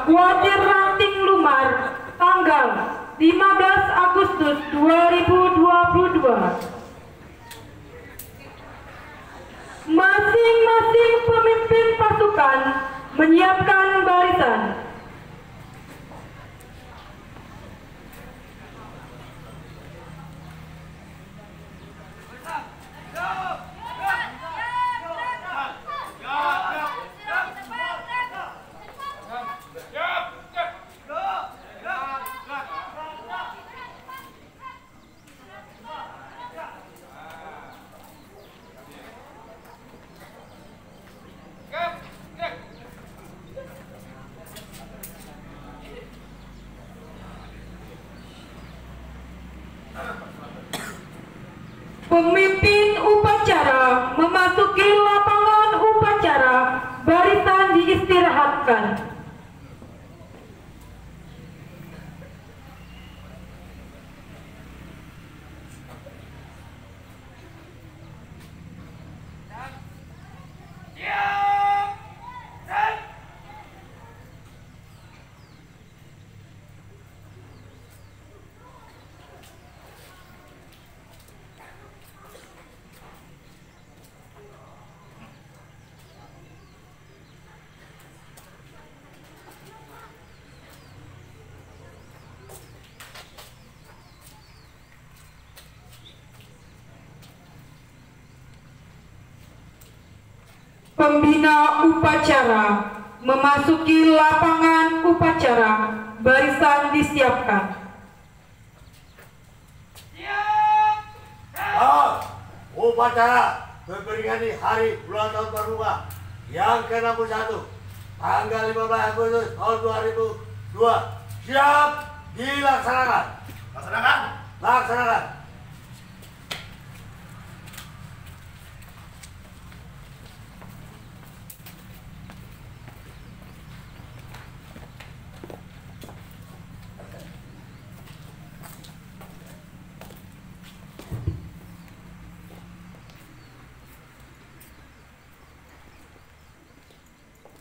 Wajir Ranting Lumar, tanggal 15 Agustus 2022. Masing-masing pemimpin pasukan menyiapkan barisan. Pemimpin upacara memasuki lapangan upacara, barisan diistirahatkan. Pembina upacara memasuki lapangan upacara, barisan disiapkan. Upacara memperingati hari ulang tahun Pramuka yang ke-61 tanggal 15 Agustus tahun 2002 siap dilaksanakan. Laksanakan.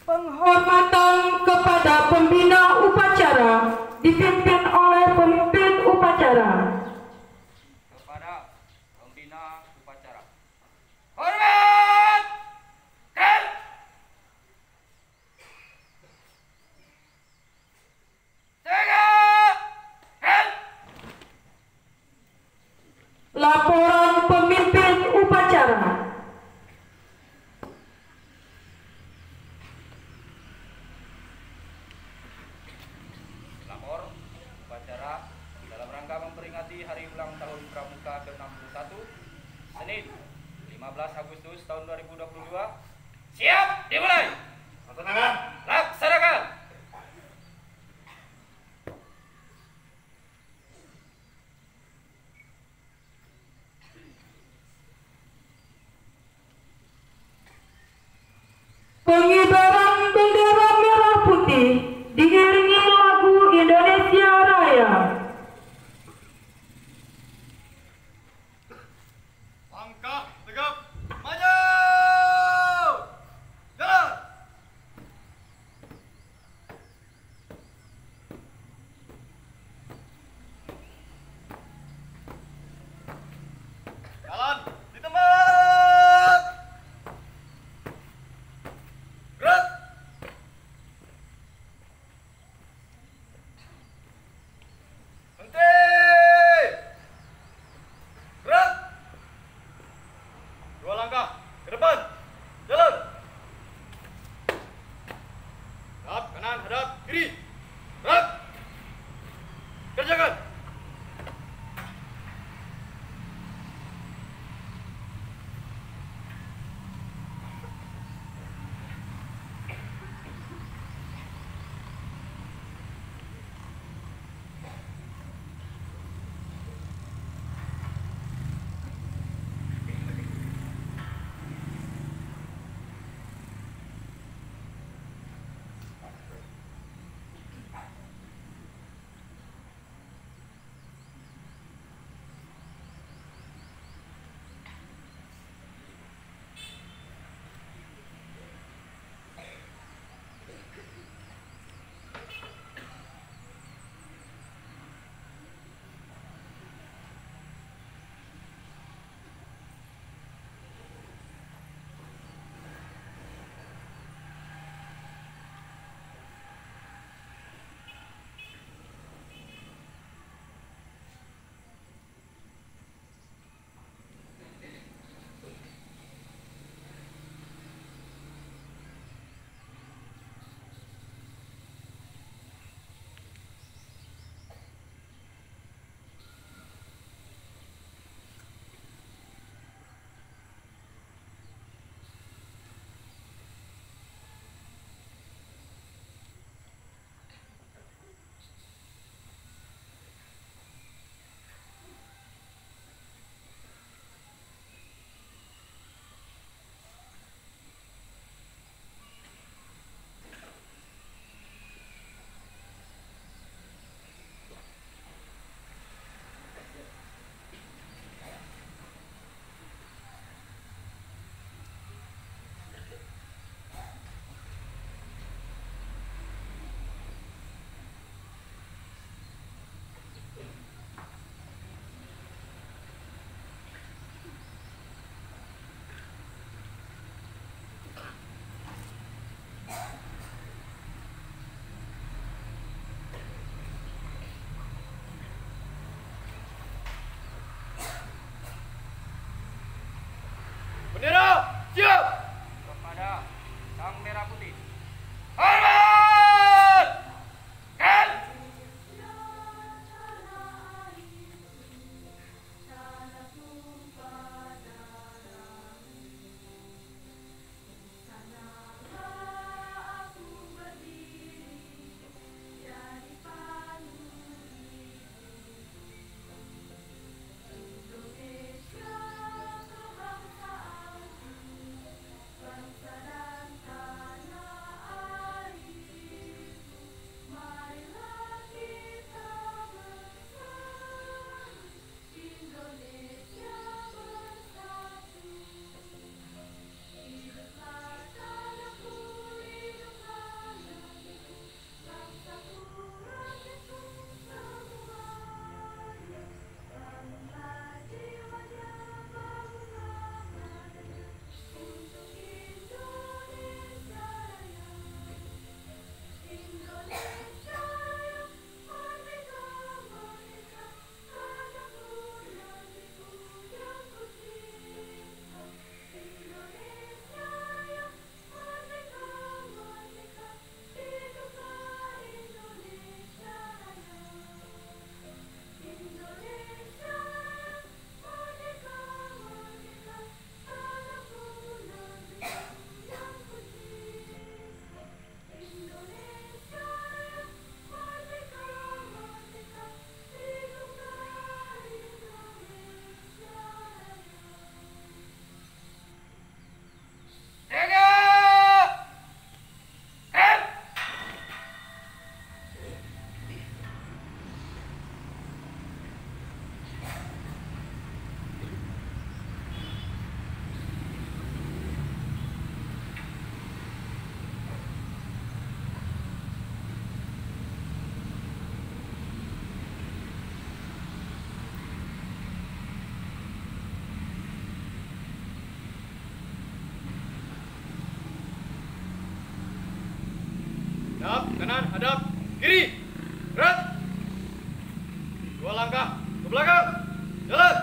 Penghormatan kepada pembina upacara dipimpin oleh pemimpin upacara. Kepada pembina upacara. Hormat! Dan tegak! Dan Laporan pemimpin upacara. upacara dalam rangka memperingati Hari Ulang Tahun Pramuka ke-61 Senin 15 Agustus tahun 2022 siap dimulai. Laksanakan. Pengibaran bendera merah putih diiringi lagu Indonesia Raya. Langkah tegap maju. Jalan. Jalan di tempat. Gerak. Henti. Gerak. Dua langkah ke depan. Jalan. Hadap kanan, hadap kiri. Gerak. Kerjakan. Hadap kanan, hadap kiri. Gerak. 2 langkah ke belakang. Jalan.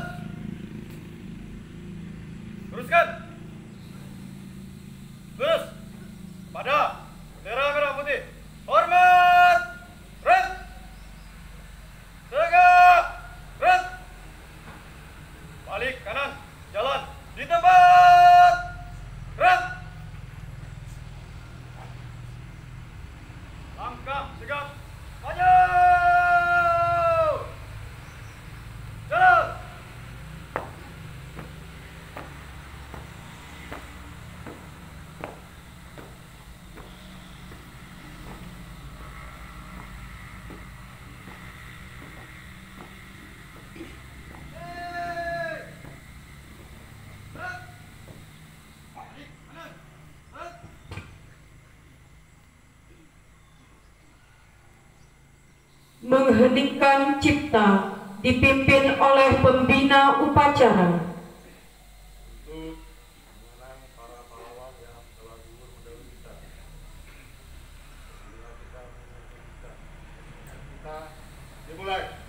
Teruskan. Terus. Pada. Bendera merah putih. Hormat. Gerak. Tegak. Gerak. Balik kanan. Jalan. Di tempat. Gerak. Langkah sigap. Maju. Jalan. Mengheningkan cipta dipimpin oleh pembina upacara. Untuk mengenang para pahlawan yang telah gugur mendahului kita. Bila kita mengingat kita dimulai.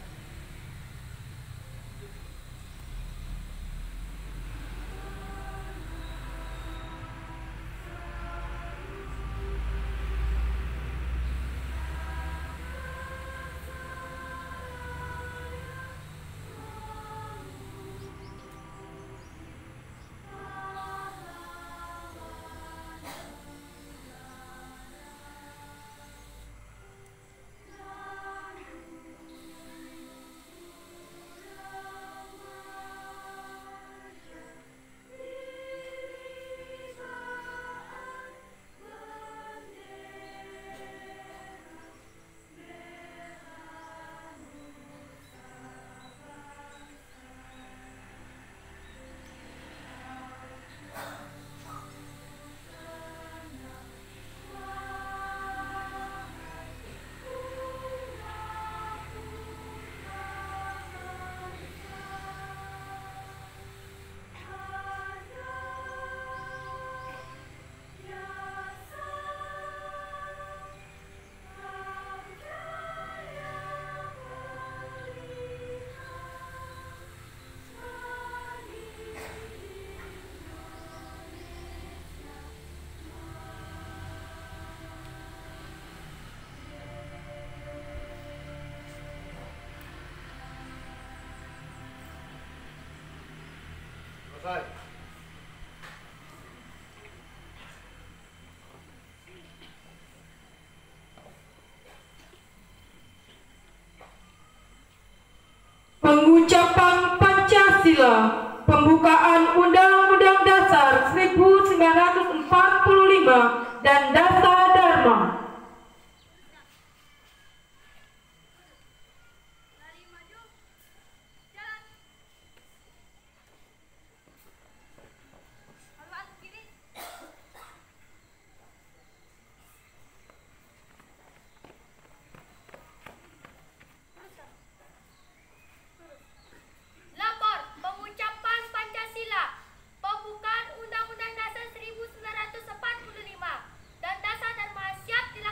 Selesai. Pengucapan Pancasila, pembukaan Undang-Undang Dasar 1945 dan Dasar Dharma. Lapor pengucapan Pancasila, pembukaan Undang-Undang Dasar 1945 dan Dasar Dharma siap dilaksanakan.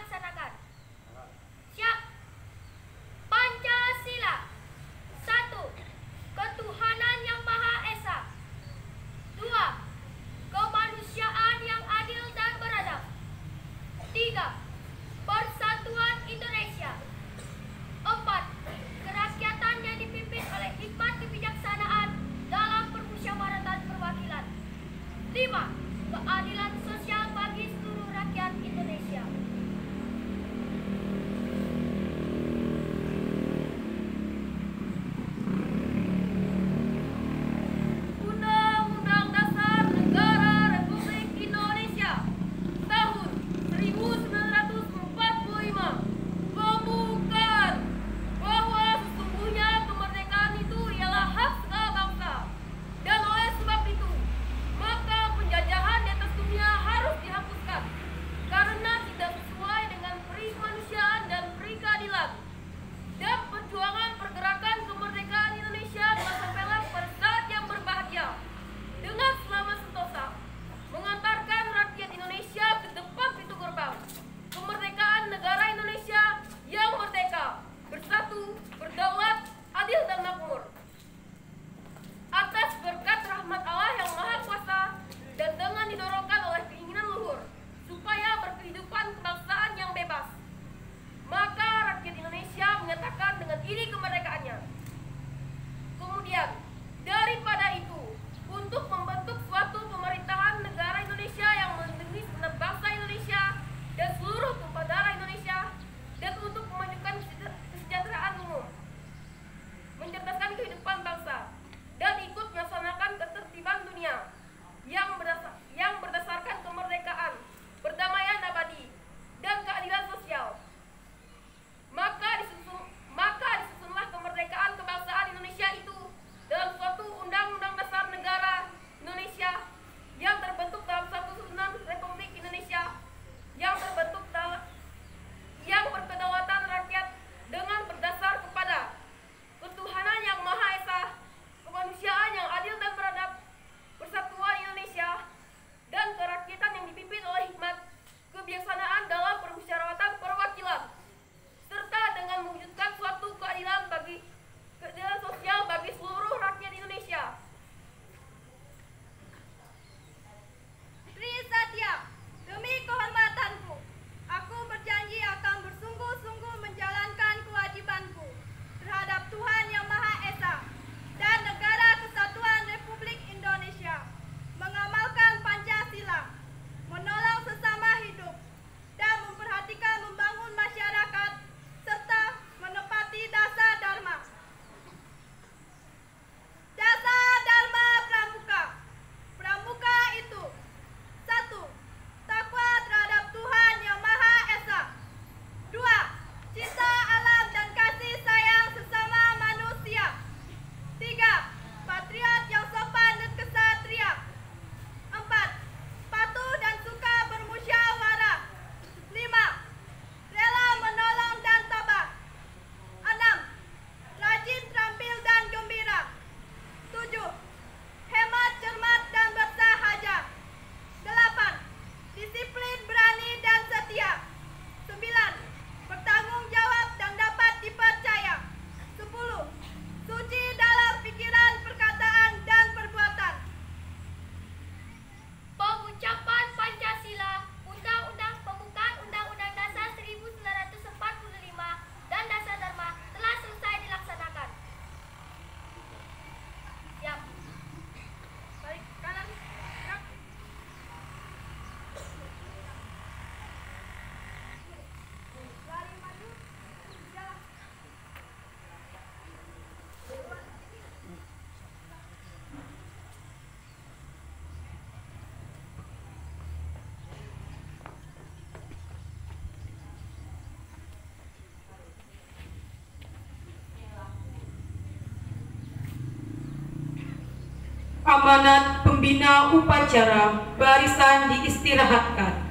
amanat pembina upacara, barisan diistirahatkan.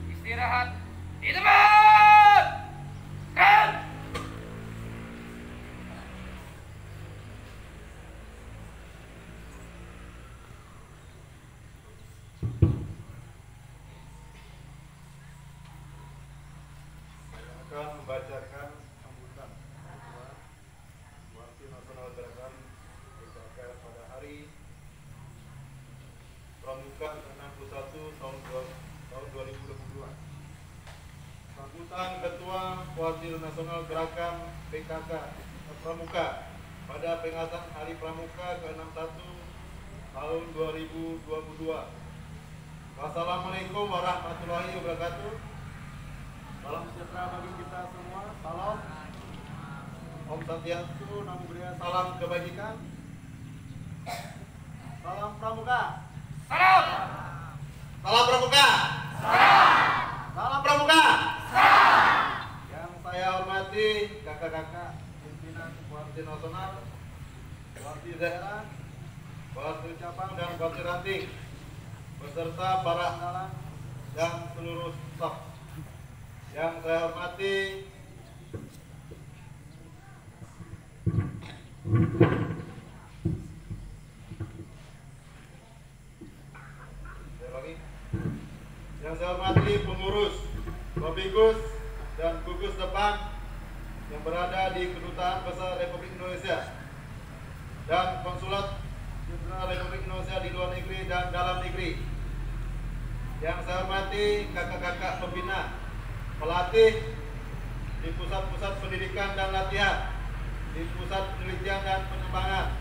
Istirahat di tempat. Kan. Saya akan membacakan sambutan Ketua Parti Nasional Gerakan PKK pada hari Pramuka ke-61 tahun 2022. Sambutan Ketua Parti Nasional Gerakan PKK Pramuka pada peringatan Hari Pramuka ke-61 tahun 2022. Wassalamualaikum warahmatullahi wabarakatuh. Salam sejahtera bagi kita semua. Salam Om Santiastu, Namo Buddhaya, salam kebajikan. Salam Pramuka. Salam. Salam Pramuka. Salam Pramuka. Yang saya hormati kakak-kakak pimpinan Parti Nasional, Parti Daerah, Parti Cabang dan Parti Ranting, beserta para andalan dan seluruh staf. Yang saya hormati pengurus, Babigus dan gugus depan yang berada di Kedutaan Besar Republik Indonesia dan Konsulat Jenderal Republik Indonesia di luar negeri dan dalam negeri. Yang saya hormati kakak-kakak pembina, pelatih di pusat-pusat pendidikan dan latihan, di pusat penelitian dan pengembangan,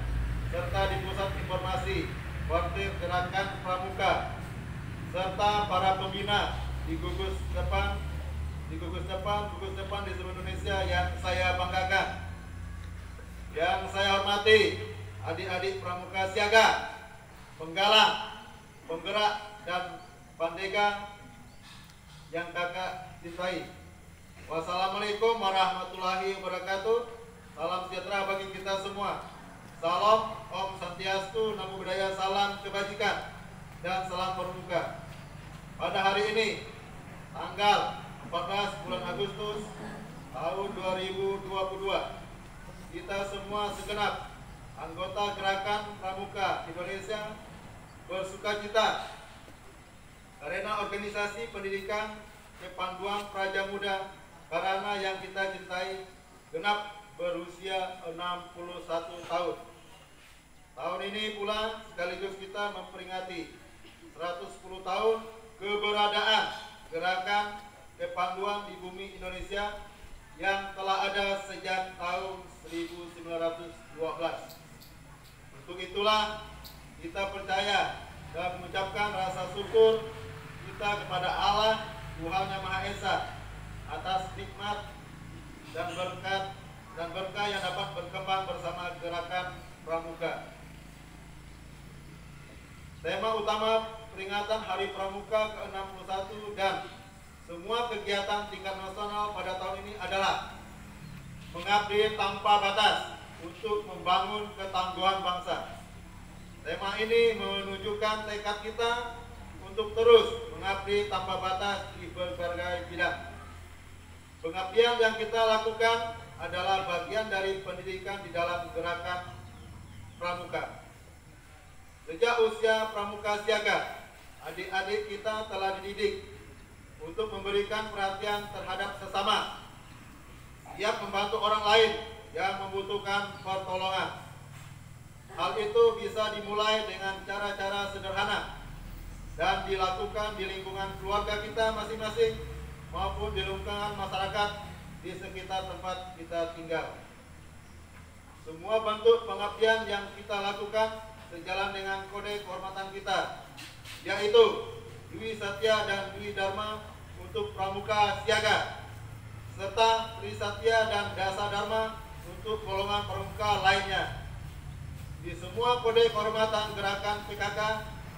serta di pusat informasi Partai Gerakan Pramuka, serta para pembina di gugus depan di seluruh Indonesia yang saya banggakan. Yang saya hormati adik-adik Pramuka Siaga, penggalang, penggerak dan pandega yang kakak cintai. Wassalamualaikum warahmatullahi wabarakatuh. Salam sejahtera bagi kita semua. Salam Om Santiastu, Namo Buddhaya, salam kebajikan dan salam pramuka. Pada hari ini, tanggal 14 bulan Agustus tahun 2022, kita semua segenap anggota Gerakan Pramuka Indonesia bersukacita karena organisasi pendidikan Kepanduan Praja Muda karena yang kita cintai genap berusia 61 tahun. Tahun ini pula sekaligus kita memperingati 110 tahun keberadaan Gerakan Kepanduan di bumi Indonesia yang telah ada sejak tahun 1912. Untuk itulah kita percaya dan mengucapkan rasa syukur kita kepada Allah Tuhan Yang Maha Esa atas nikmat dan berkah yang dapat berkembang bersama Gerakan Pramuka. Tema utama peringatan Hari Pramuka ke-61 dan semua kegiatan tingkat nasional pada tahun ini adalah mengabdi tanpa batas untuk membangun ketangguhan bangsa. Tema ini menunjukkan tekad kita untuk terus mengabdi tanpa batas di berbagai bidang. Pengabdian yang kita lakukan adalah bagian dari pendidikan di dalam Gerakan Pramuka. Sejak usia Pramuka Siaga, adik-adik kita telah dididik untuk memberikan perhatian terhadap sesama, siap membantu orang lain yang membutuhkan pertolongan. Hal itu bisa dimulai dengan cara-cara sederhana dan dilakukan di lingkungan keluarga kita masing-masing maupun di lingkungan masyarakat di sekitar tempat kita tinggal. Semua bentuk pengabdian yang kita lakukan sejalan dengan kode kehormatan kita, yaitu Dwi Satya dan Dwi Dharma untuk Pramuka Siaga, serta Tri Satya dan Dasa Dharma untuk golongan pramuka lainnya. Di semua kode kehormatan Gerakan PKK,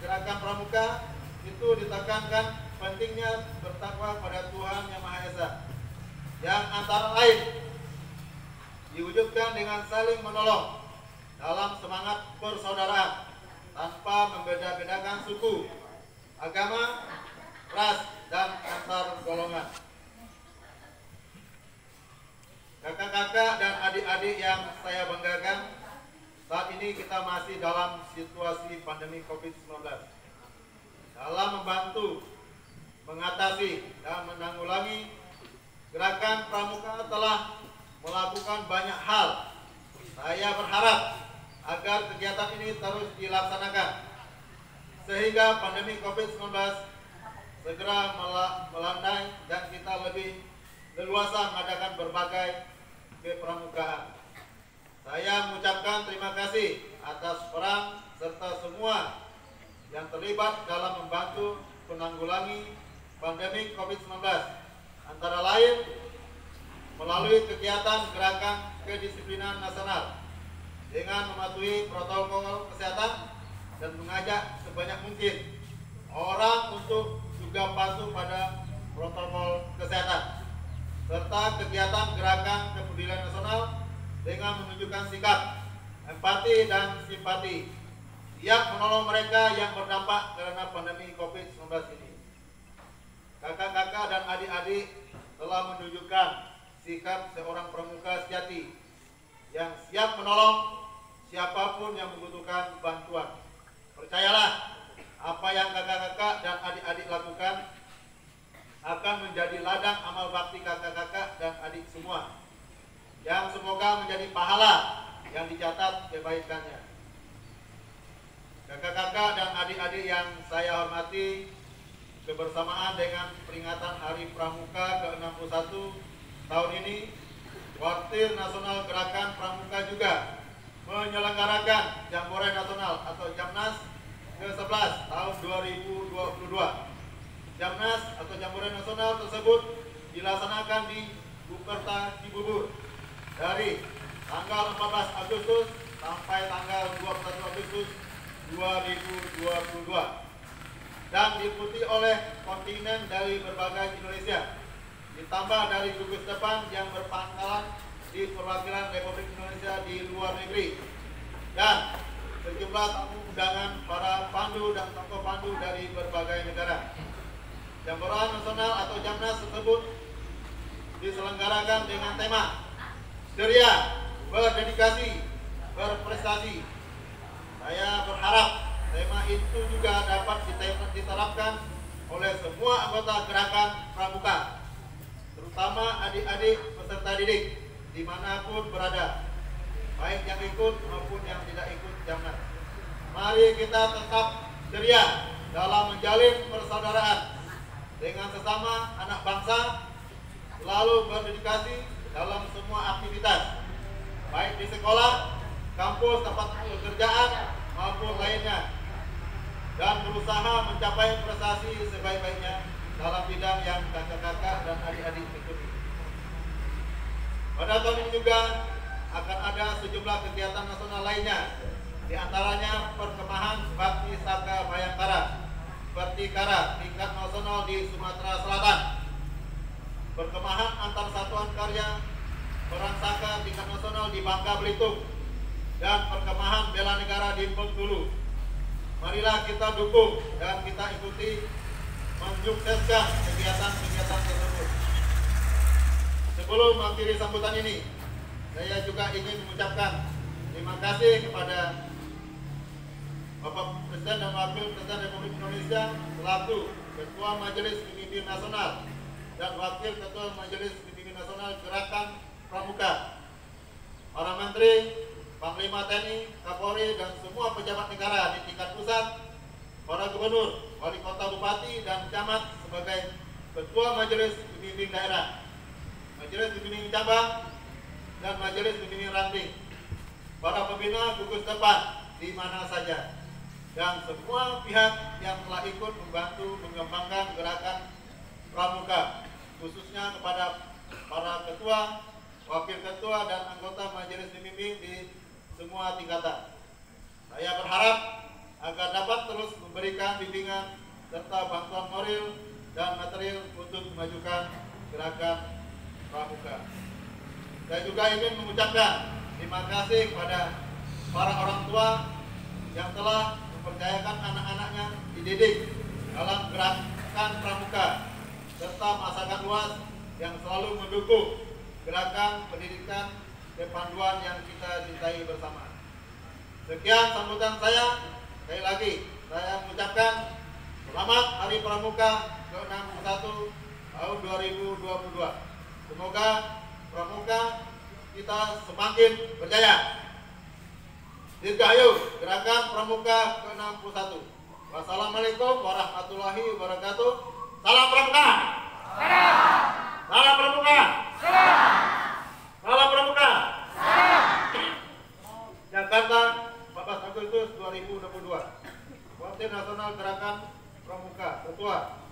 Gerakan Pramuka, itu ditekankan pentingnya bertakwa pada Tuhan Yang Maha Esa, yang antara lain diwujudkan dengan saling menolong dalam semangat persaudaraan tanpa membeda-bedakan suku, agama, ras, dan antar golongan. Kakak-kakak dan adik-adik yang saya banggakan, saat ini kita masih dalam situasi pandemi COVID-19. Dalam membantu, mengatasi, dan menanggulangi, Gerakan Pramuka telah melakukan banyak hal. Saya berharap agar kegiatan ini terus dilaksanakan, sehingga pandemi COVID-19 segera melandai dan kita lebih leluasa mengadakan berbagai kepramukaan. Saya mengucapkan terima kasih atas peran serta semua yang terlibat dalam membantu menanggulangi pandemi COVID-19, antara lain melalui kegiatan Gerakan Kedisiplinan Nasional dengan mematuhi protokol kesehatan dan mengajak sebanyak mungkin orang untuk juga patuh pada protokol kesehatan, serta kegiatan Gerakan Kepedulian Nasional dengan menunjukkan sikap empati dan simpati, siap menolong mereka yang berdampak karena pandemi COVID-19 ini. Kakak-kakak dan adik-adik telah menunjukkan sikap seorang pramuka sejati yang siap menolong siapapun yang membutuhkan bantuan. Percayalah, apa yang kakak-kakak dan adik-adik lakukan akan menjadi ladang amal bakti kakak-kakak dan adik semua, yang semoga menjadi pahala yang dicatat kebaikannya. Kakak-kakak dan adik-adik yang saya hormati, kebersamaan dengan peringatan Hari Pramuka ke-61 tahun ini, Wakil Nasional Gerakan Pramuka juga menyelenggarakan Jambore Nasional atau Jamnas ke-11 tahun 2022. Jamnas atau Jambore Nasional tersebut dilaksanakan di Bukerta, Cibubur dari tanggal 14 Agustus sampai tanggal 21 Agustus 2022 dan diikuti oleh kontingen dari berbagai Indonesia, ditambah dari gugus depan yang berpangkalan di perwakilan Republik Indonesia di luar negeri, dan sejumlah tamu undangan para pandu dan tokoh pandu dari berbagai negara. Jambore Nasional atau Jamnas tersebut diselenggarakan dengan tema ceria, berdedikasi, berprestasi. Saya berharap tema itu juga dapat diterapkan oleh semua anggota Gerakan Pramuka, terutama adik-adik peserta didik dimanapun berada, baik yang ikut maupun yang tidak ikut Jamnas. Mari kita tetap ceria dalam menjalin persaudaraan dengan sesama anak bangsa, selalu berdedikasi dalam semua aktivitas, baik di sekolah, kampus, tempat pekerjaan maupun lainnya, dan berusaha mencapai prestasi sebaik-baiknya dalam bidang yang kakak-kakak dan adik-adik ikuti. Pada tahun ini juga akan ada sejumlah kegiatan nasional lainnya, di antaranya perkemahan Bakti Saka Bayangkara, Bertikara tingkat nasional di Sumatera Selatan, perkemahan antar satuan karya Perang Saka tingkat nasional di Bangka Belitung, dan perkemahan bela negara di Bengkulu. Marilah kita dukung dan kita ikuti mensukseskan kegiatan-kegiatan tersebut. Sebelum mengakhiri sambutan ini, saya juga ingin mengucapkan terima kasih kepada Bapak Presiden dan Wakil Presiden Republik Indonesia selaku Ketua Majelis Pemimpin Nasional dan Wakil Ketua Majelis Pemimpin Nasional Gerakan Pramuka, para Menteri, Panglima TNI, Kapolri, dan semua pejabat negara di tingkat pusat, para gubernur, wali kota, bupati, dan camat sebagai Ketua Majelis Pemimpin Daerah, Majelis Pemimpin Cabang, dan Majelis Pemimpin Ranting, para pembina gugus depan di mana saja, dan semua pihak yang telah ikut membantu mengembangkan Gerakan Pramuka, khususnya kepada para ketua, wakil ketua, dan anggota Majelis Pemimpin di semua tingkatan. Saya berharap agar dapat terus memberikan bimbingan serta bantuan moral dan material untuk memajukan Gerakan Pramuka. Saya juga ingin mengucapkan terima kasih kepada para orang tua yang telah mempercayakan anak-anaknya dididik dalam gerakan pramuka serta masyarakat luas yang selalu mendukung gerakan pendidikan dan panduan yang kita cintai bersama. Sekian sambutan saya. Sekali lagi saya mengucapkan selamat Hari Pramuka ke-61 tahun 2022. Semoga pramuka kita semakin berjaya. Dirgahayu gerakan pramuka ke-61. Wassalamualaikum warahmatullahi wabarakatuh. Salam pramuka. Salam pramuka. Salam pramuka. Jakarta, 14 Agustus 2022. Komite Nasional Gerakan Pramuka, Ketua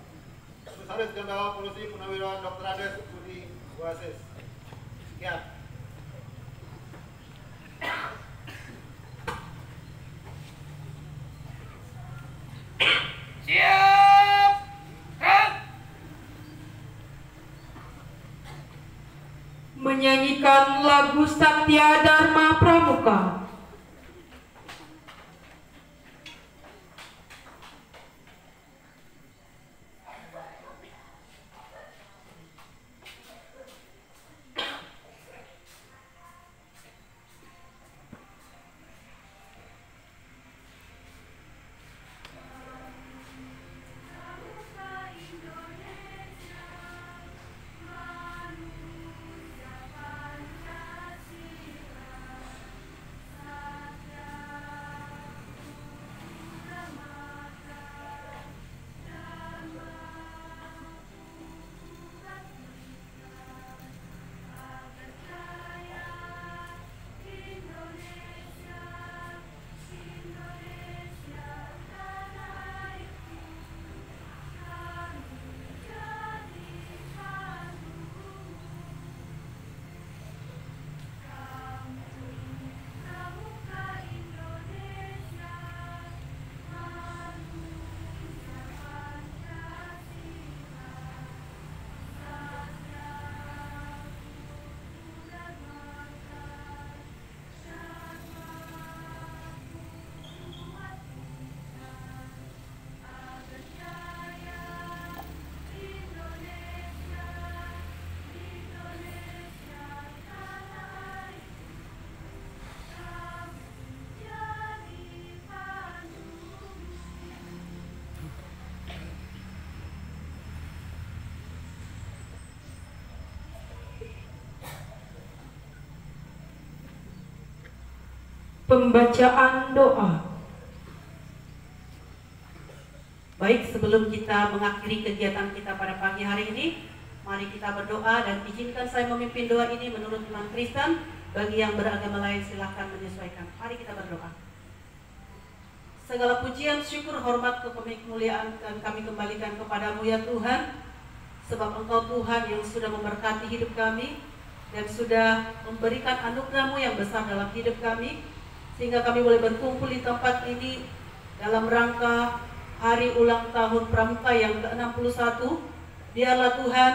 Komisaris Jenderal Polisi Purnawirawan Dr. Andes Budi Wasis. Sekian. Siap. Gerak. Menyanyikan lagu Satya Dharma Pramuka. Pembacaan doa. Baik, sebelum kita mengakhiri kegiatan kita pada pagi hari ini, mari kita berdoa dan izinkan saya memimpin doa ini menurut iman Kristen. Bagi yang beragama lain silahkan menyesuaikan. Mari kita berdoa. Segala pujian, syukur, hormat, kemuliaan dan kami kembalikan kepadamu ya Tuhan, sebab Engkau Tuhan yang sudah memberkati hidup kami dan sudah memberikan anugerah-Mu yang besar dalam hidup kami, sehingga kami boleh berkumpul di tempat ini dalam rangka hari ulang tahun Pramuka yang ke-61. Biarlah Tuhan,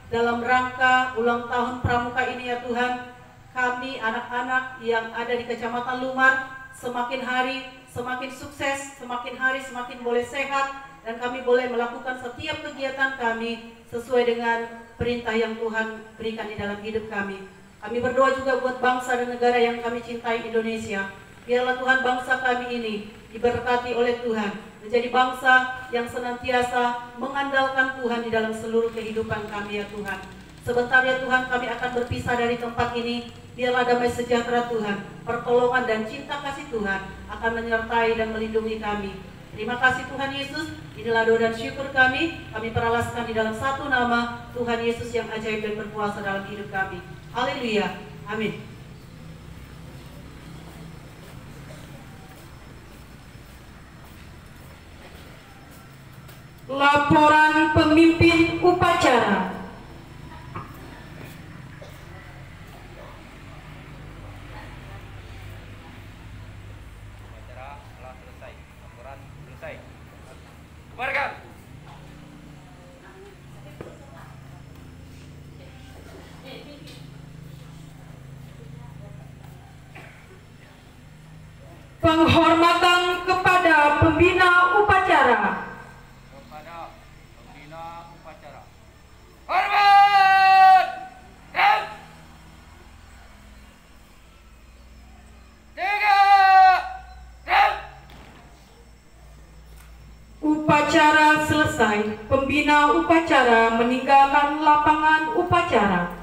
dalam rangka ulang tahun Pramuka ini ya Tuhan, kami anak-anak yang ada di Kecamatan Lumar semakin hari semakin sukses, semakin hari semakin boleh sehat, dan kami boleh melakukan setiap kegiatan kami sesuai dengan perintah yang Tuhan berikan di dalam hidup kami. Kami berdoa juga buat bangsa dan negara yang kami cintai, Indonesia. Biarlah Tuhan bangsa kami ini diberkati oleh Tuhan, menjadi bangsa yang senantiasa mengandalkan Tuhan di dalam seluruh kehidupan kami ya Tuhan. Sebentar ya Tuhan kami akan berpisah dari tempat ini. Biarlah damai sejahtera Tuhan, pertolongan dan cinta kasih Tuhan akan menyertai dan melindungi kami. Terima kasih Tuhan Yesus, inilah doa dan syukur kami peralaskan di dalam satu nama Tuhan Yesus yang ajaib dan berkuasa dalam hidup kami. Haleluya, amin. Laporan pemimpin upacara. Upacara telah selesai. Laporan selesai. Bubarkan. Penghormatan kepada Upacara selesai, pembina upacara meninggalkan lapangan upacara.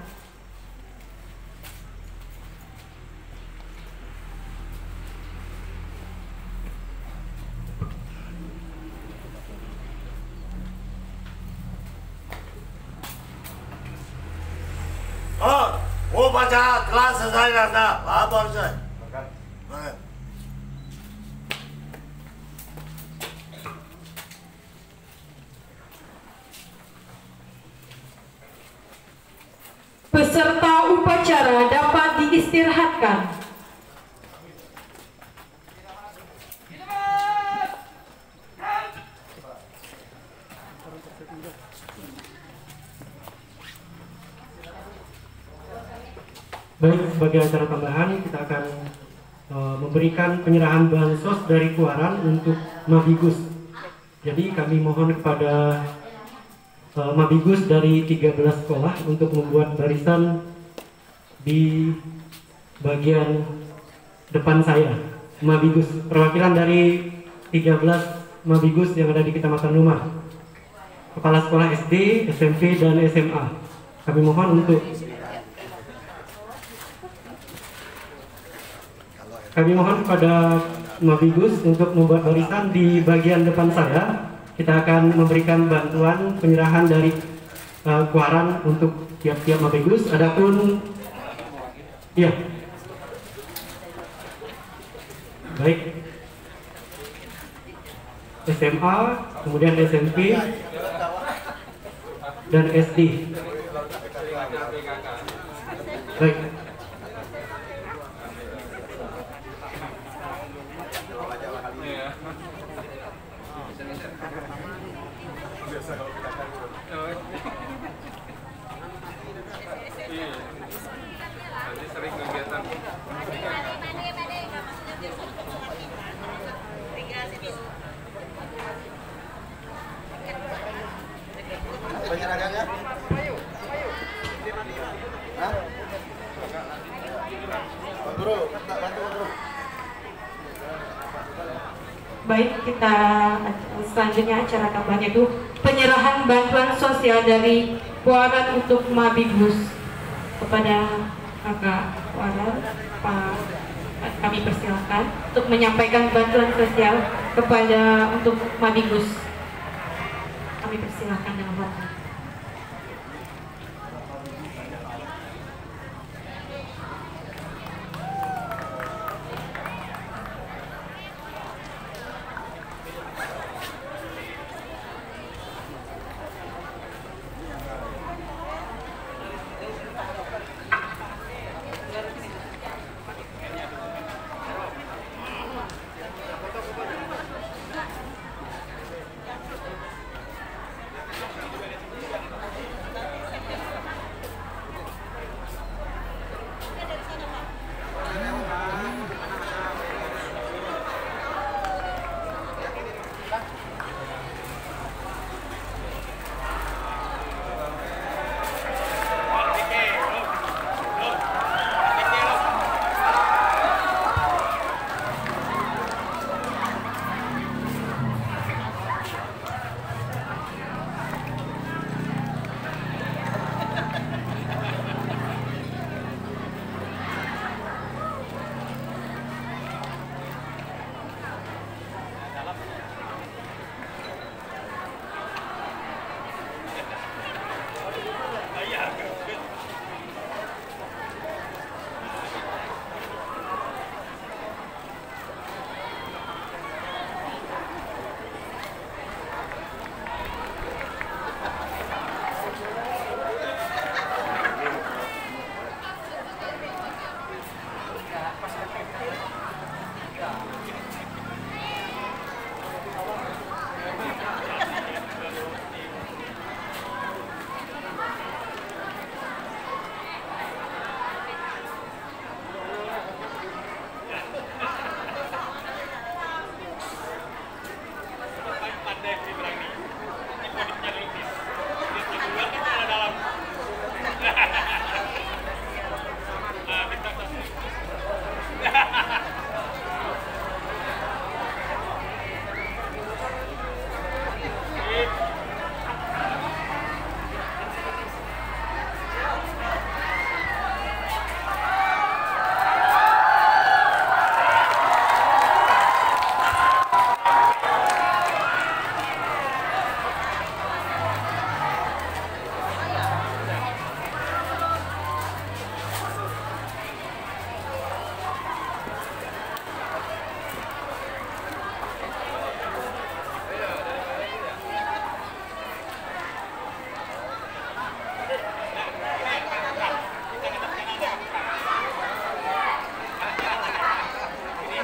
Upacara telah selesai, Nanda. Lapor saya. Peserta upacara dapat diistirahatkan. Baik, sebagai acara tambahan kita akan memberikan penyerahan bansos dari Kuaran untuk Mabigus. Jadi kami mohon kepada Mabigus dari 13 sekolah untuk membuat barisan di bagian depan saya. Mabigus, perwakilan dari 13 Mabigus yang ada di Kecamatan Lumah, kepala sekolah SD, SMP, dan SMA. Kami mohon untuk kepada Mabigus untuk membuat barisan di bagian depan saya. Kita akan memberikan bantuan penyerahan dari Kuaran untuk tiap-tiap Mabigus. Adapun ya, baik SMA, kemudian SMP dan SD. Baik. Penyerahannya? Hah? Pak Guru, bantu Pak Guru. Baik, kita selanjutnya acara tambahan itu penyerahan bantuan sosial dari Kuaran untuk Mabigus. Kepada Kakak Kuaran, Pak, kami persilakan untuk menyampaikan bantuan sosial kepada untuk Mabigus. Kami persilakan dengan hormat.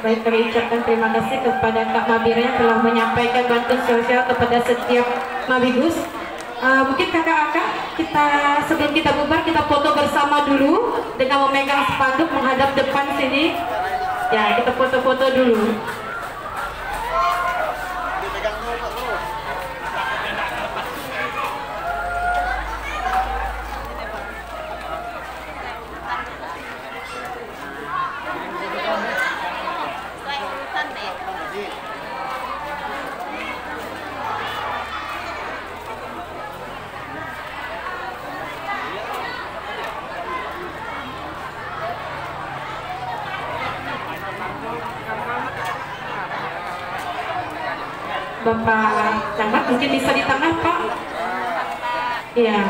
Baik, kami ucapkan terima kasih kepada Kak Mabira yang telah menyampaikan bantuan sosial kepada setiap Mabigus. Mungkin kakak-kakak, sebelum kita bubar, kita foto bersama dulu dengan memegang spanduk menghadap depan sini. Ya, kita foto-foto dulu. Bapak Camat mungkin bisa di tengah, Pak. Iya.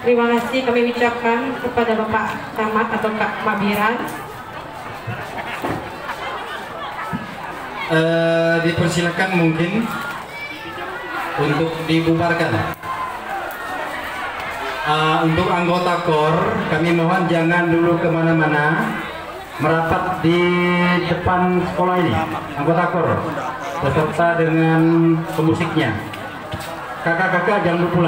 Terima kasih kami ucapkan kepada Bapak Camat atau Kak Mabiran. Dipersilakan mungkin untuk dibubarkan. Untuk anggota KOR, kami mohon jangan dulu kemana-mana, merapat di depan sekolah ini. Anggota KOR beserta dengan pemusiknya. Kakak-kakak jangan lupa pulang.